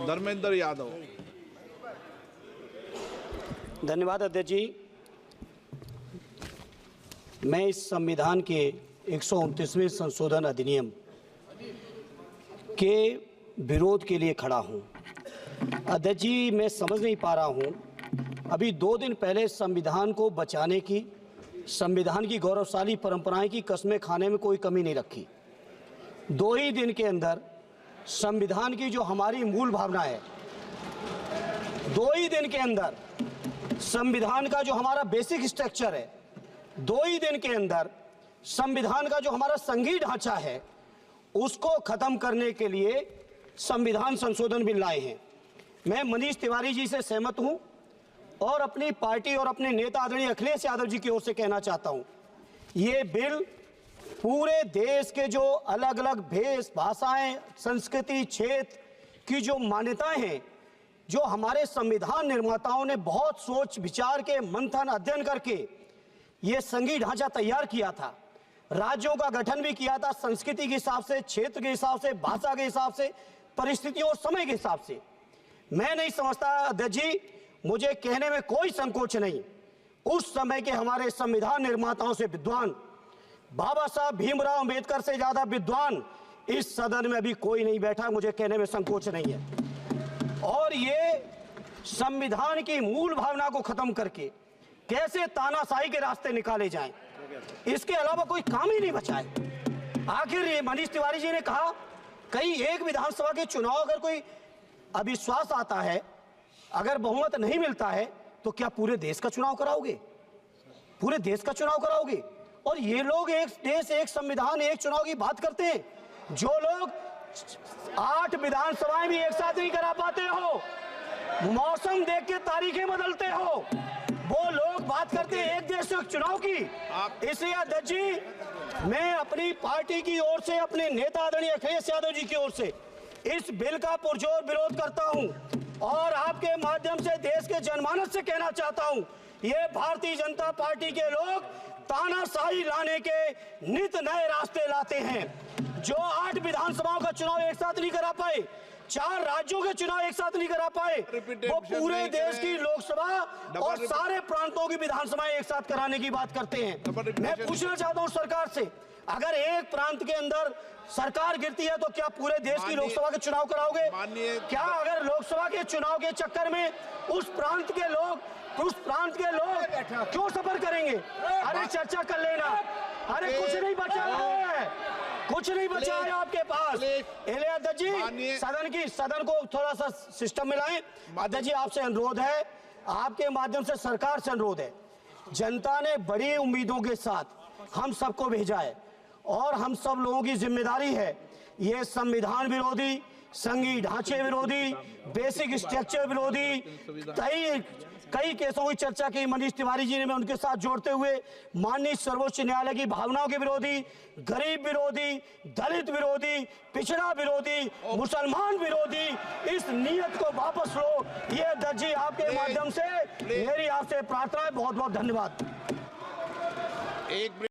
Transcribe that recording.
धर्मेंद्र यादव। धन्यवाद अध्यक्ष जी। मैं इस संविधान के 129वें संशोधन अधिनियम के विरोध के लिए खड़ा हूं। अध्यक्ष जी, मैं समझ नहीं पा रहा हूं, अभी 2 दिन पहले संविधान को बचाने की, संविधान की गौरवशाली परंपराएं की कस्में खाने में कोई कमी नहीं रखी। 2 ही दिन के अंदर संविधान की जो हमारी मूल भावना है, 2 ही दिन के अंदर संविधान का जो हमारा बेसिक स्ट्रक्चर है, 2 ही दिन के अंदर संविधान का जो हमारा संघीय ढांचा है, उसको खत्म करने के लिए संविधान संशोधन बिल लाए हैं। मैं मनीष तिवारी जी से सहमत हूं और अपनी पार्टी और अपने नेता आदरणीय अखिलेश यादव जी की ओर से कहना चाहता हूं, ये बिल पूरे देश के जो अलग अलग भेष भाषाएं, संस्कृति, क्षेत्र की जो मान्यताएं हैं, जो हमारे संविधान निर्माताओं ने बहुत सोच विचार के मंथन अध्ययन करके ये संघीय ढांचा तैयार किया था, राज्यों का गठन भी किया था, संस्कृति के हिसाब से, क्षेत्र के हिसाब से, भाषा के हिसाब से, परिस्थितियों और समय के हिसाब से। मैं नहीं समझता अध्यक्ष जी, मुझे कहने में कोई संकोच नहीं, उस समय के हमारे संविधान निर्माताओं से विद्वान, बाबा साहब भीमराव अंबेडकर से ज्यादा विद्वान इस सदन में अभी कोई नहीं बैठा, मुझे कहने में संकोच नहीं है। और ये संविधान की मूल भावना को खत्म करके कैसे तानाशाही के रास्ते निकाले जाएं, इसके अलावा कोई काम ही नहीं बचा है। आखिर ये मनीष तिवारी जी ने कहा, कहीं एक विधानसभा के चुनाव अगर कोई अविश्वास आता है, अगर बहुमत नहीं मिलता है, तो क्या पूरे देश का चुनाव कराओगे? पूरे देश का चुनाव कराओगे? और ये लोग एक देश, एक संविधान, एक चुनाव की बात करते हैं। जो लोग 8 विधानसभाएं भी एक साथ नहीं करा पाते हो, मौसम देख के तारीखें बदलते हो, वो लोग बात करते हैं एक देश एक चुनाव की। इसलिए अध्यक्ष जी, मैं अपनी पार्टी की ओर से, अपने नेता आदरणीय अखिलेश यादव जी की ओर से इस बिल का पुरजोर विरोध करता हूं और आपके माध्यम से देश के जनमानस से कहना चाहता हूं, ये भारतीय जनता पार्टी के लोग तानाशाही लाने के नित नए रास्ते लाते हैं। जो 8 विधानसभाओं का चुनाव एक साथ नहीं करा पाए, 4 राज्यों के चुनाव एक साथ नहीं करा पाए, वो पूरे देश की लोकसभा और सारे प्रांतों की विधानसभाएं एक साथ कराने की बात करते हैं। मैं पूछना चाहता हूं सरकार से, अगर एक प्रांत के अंदर सरकार गिरती है तो क्या पूरे देश की लोकसभा के चुनाव कराओगे? क्या अगर लोकसभा के चुनाव के चक्कर में उस प्रांत के लोग क्यों सफर करेंगे? अरे चर्चा कर लेना। अरे कुछ नहीं बचा है, कुछ नहीं बचा है आपके पास। अध्यक्ष जी, सदन को थोड़ा सा सिस्टम में लाएं। अध्यक्ष जी, आपसे अनुरोध है, आपके माध्यम से सरकार से अनुरोध है, जनता ने बड़ी उम्मीदों के साथ हम सबको भेजा है और हम सब लोगों की जिम्मेदारी है, ये संविधान विरोधी, संघीय ढांचे विरोधी, बेसिक स्ट्रक्चर विरोधी कई केसों की चर्चा की मनीष तिवारी जी ने, मैं उनके साथ जोड़ते हुए माननीय सर्वोच्च न्यायालय की भावनाओं के विरोधी, गरीब विरोधी, दलित विरोधी, पिछड़ा विरोधी, मुसलमान विरोधी इस नीयत को वापस लो। ये अध्यक्ष जी, आपके माध्यम से मेरी आपसे प्रार्थना है। बहुत बहुत धन्यवाद।